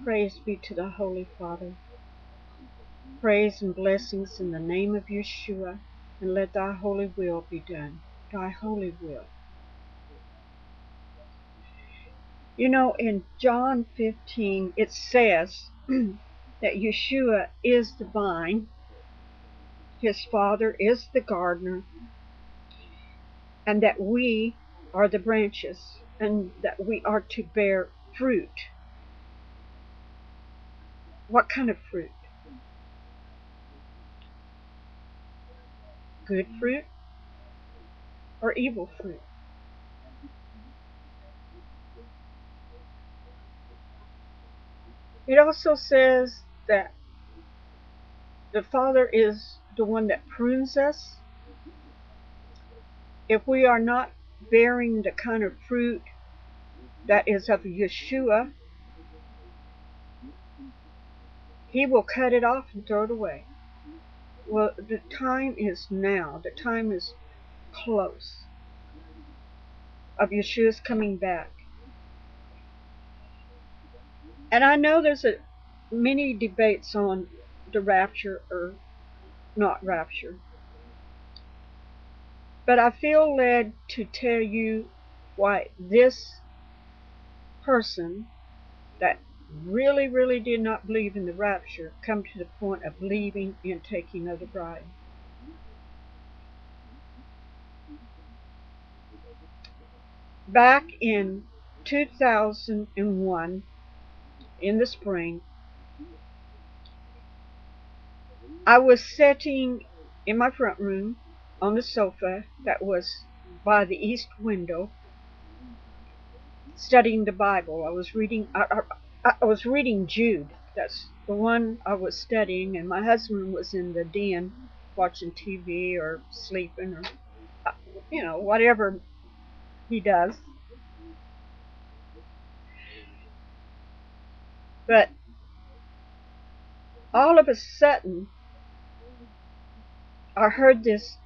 Praise be to the Holy Father. Praise and blessings in the name of Yeshua, and let thy holy will be done. Thy holy will. You know, in John 15, it says that Yeshua is the vine, his Father is the gardener, and that we are the branches, and that we are to bear fruit. What kind of fruit? Good fruit or evil fruit? It also says that the Father is the one that prunes us. If we are not bearing the kind of fruit that is of Yeshua, he will cut it off and throw it away. Well, the time is now. The time is close of Yeshua's coming back. And I know there's many debates on the rapture or not rapture. But I feel led to tell you why this person that really, really did not believe in the rapture come to the point of leaving and taking of the bride. Back in 2001, in the spring, I was sitting in my front room on the sofa that was by the east window, studying the Bible. I was reading Jude. That's the one I was studying, and my husband was in the den watching TV or sleeping or whatever he does. But all of a sudden, I heard this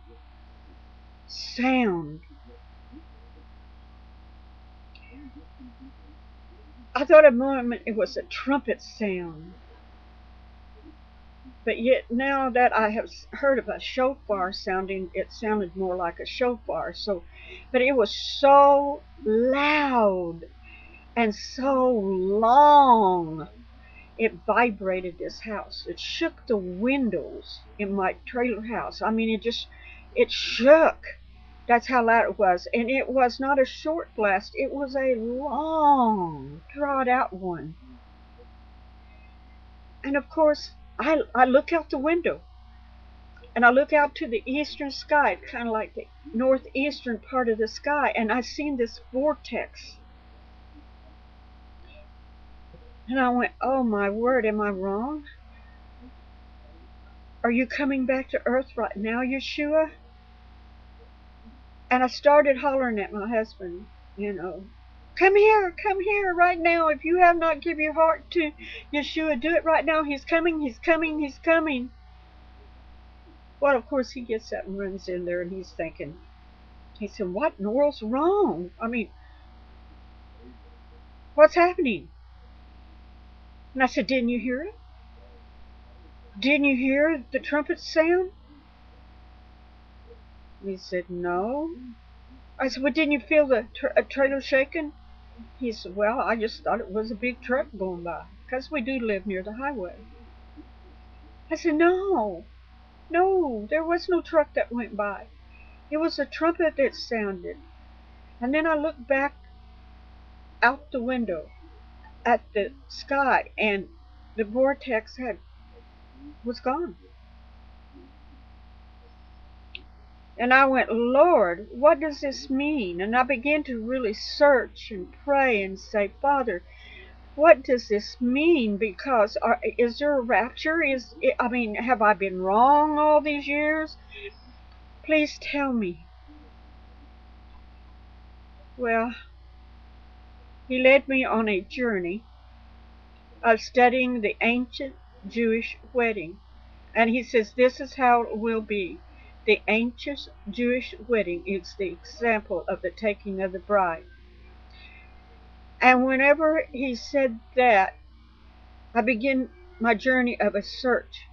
sound. I thought a moment it was a trumpet sound. But yet now that I have heard of a shofar sounding, it sounded more like a shofar. But it was so loud and so long. It vibrated this house. It shook the windows in my trailer house. I mean, it shook. That's how loud it was. And it was not a short blast. It was a long, drawn out one. And of course, I look out the window. And I look out to the eastern sky, kind of like the northeastern part of the sky. And I seen this vortex. And I went, oh my word, am I wrong? Are you coming back to earth right now, Yeshua? And I started hollering at my husband, come here right now. If you have not given your heart to Yeshua, do it right now. He's coming, he's coming, he's coming. Well, of course, he gets up and runs in there, and he said, what in the world's wrong? I mean, what's happening? And I said, didn't you hear it? Didn't you hear the trumpet sound? And he said, no. I said, well, didn't you feel the trailer shaking? He said, well, I just thought it was a big truck going by, because we do live near the highway. I said, no, there was no truck that went by. It was a trumpet that sounded. And then I looked back out the window at the sky, and the vortex was gone. And I went, Lord, what does this mean? And I began to really search and pray and say, Father, what does this mean? Because is there a rapture? Have I been wrong all these years? Please tell me. Well, he led me on a journey of studying the ancient Jewish wedding. And he says, this is how it will be. The ancient Jewish wedding is the example of the taking of the bride. And whenever he said that, I begin my journey of a search.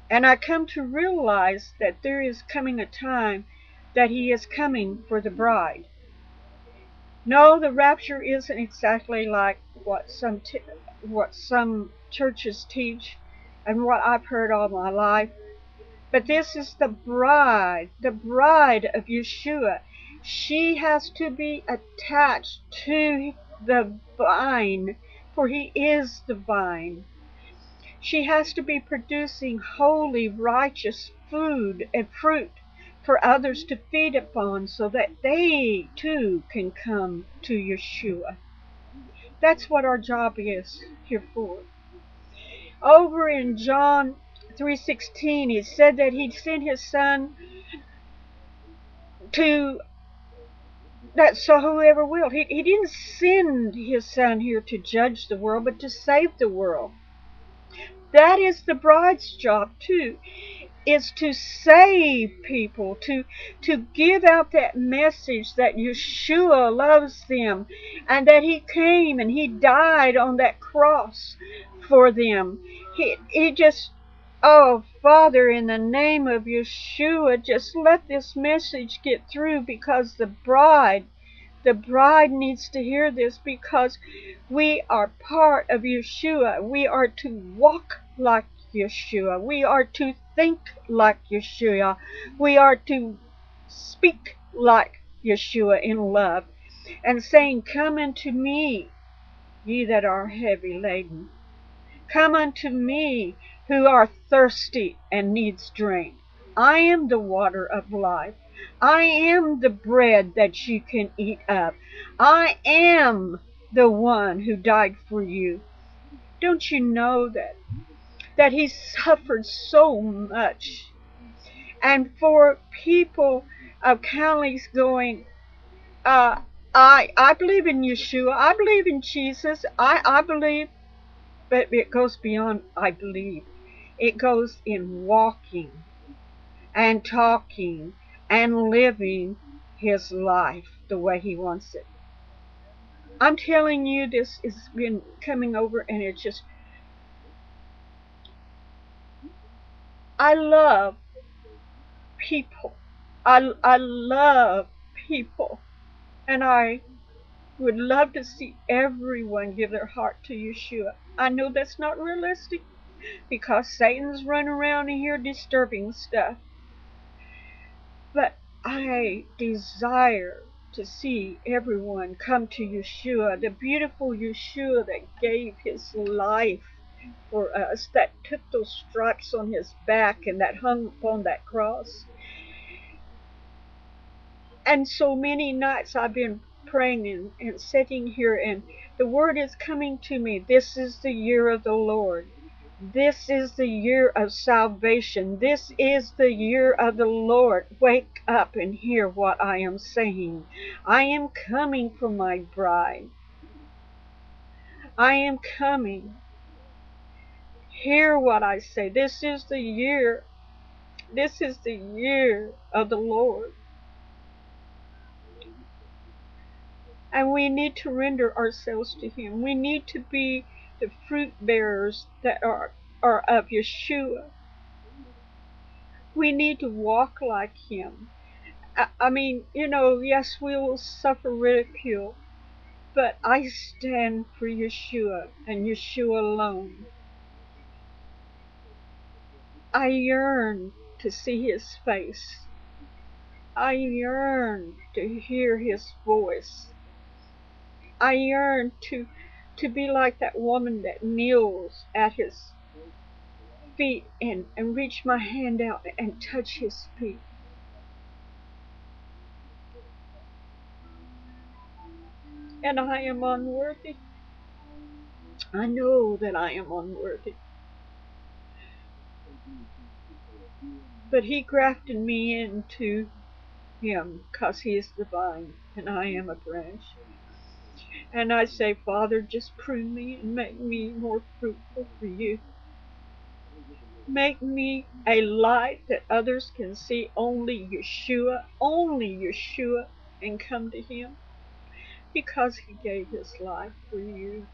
And I come to realize that there is coming a time that he is coming for the bride. No, the rapture isn't exactly like what some churches teach and what I've heard all my life. But this is the bride of Yeshua. She has to be attached to the vine, for he is the vine. She has to be producing holy, righteous food and fruit for others to feed upon so that they too can come to Yeshua. That's what our job is here for. Over in John 3:16, he said that he sent his son to that so whoever will. He didn't send his son here to judge the world, but to save the world. That is the bride's job too, is to save people, to give out that message that Yeshua loves them and that he came and he died on that cross for them. He just, oh Father, in the name of Yeshua, just let this message get through, because the bride needs to hear this, because we are part of Yeshua. We are to walk like Yeshua. We are to think like Yeshua. We are to speak like Yeshua in love, and saying, "Come unto me, ye that are heavy laden. Come unto me who are thirsty and needs drink. I am the water of life. I am the bread that you can eat up. I am the one who died for you." Don't you know that he suffered so much? And for people of counties going, uh, I believe in Yeshua, I believe in Jesus, I believe, but it goes beyond I believe. It goes in walking and talking and living his life the way he wants it. I'm telling you, this has been coming over, and it's just, I love people. I love people. And I would love to see everyone give their heart to Yeshua. I know that's not realistic, because Satan's running around in here disturbing stuff. But I desire to see everyone come to Yeshua, the beautiful Yeshua that gave his life for us, that took those stripes on his back and that hung upon that cross. And so many nights I've been praying and sitting here, and the word is coming to me. This is the year of the Lord. This is the year of salvation. This is the year of the Lord. Wake up and hear what I am saying. I am coming for my bride. I am coming. Hear what I say. This is the year. This is the year of the Lord. And we need to render ourselves to him. We need to be the fruit bearers that are of Yeshua. We need to walk like him. I mean, yes, we will suffer ridicule, but I stand for Yeshua and Yeshua alone. I yearn to see his face. I yearn to hear his voice. I yearn to be like that woman that kneels at his feet and reach my hand out and touch his feet. And I am unworthy. I know that I am unworthy. But he grafted me into him, because he is the vine and I am a branch. And I say, Father, just prune me and make me more fruitful for you. Make me a light that others can see only Yeshua, and come to him, because he gave his life for you.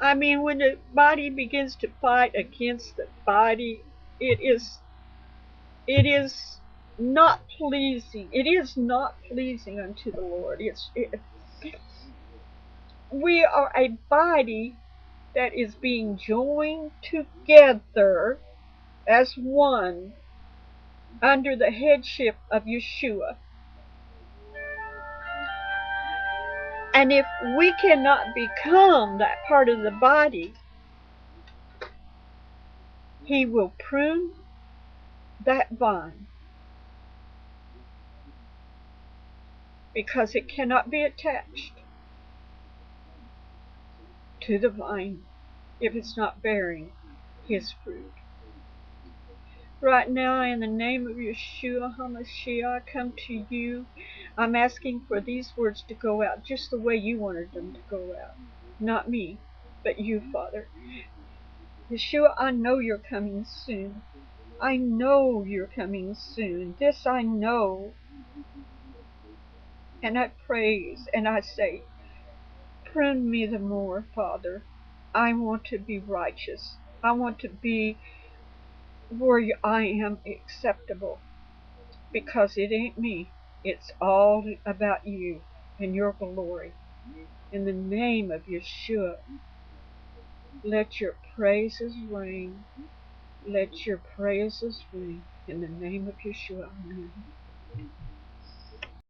I mean, when the body begins to fight against the body, it is it is not pleasing. It is not pleasing unto the Lord. We are a body that is being joined together as one under the headship of Yeshua. And if we cannot become that part of the body, He will prune that vine because it cannot be attached to the vine if it's not bearing His fruit. Right now, in the name of Yeshua HaMashiach, I come to you. I'm asking for these words to go out just the way you wanted them to go out. Not me, but you, Father. Yeshua, I know you're coming soon. I know you're coming soon. This I know. And I praise and I say, prune me the more, Father. I want to be righteous. I want to be where I am acceptable. Because it ain't me. It's all about you and your glory. In the name of Yeshua, let your praises ring. Let your praises ring. In the name of Yeshua, amen.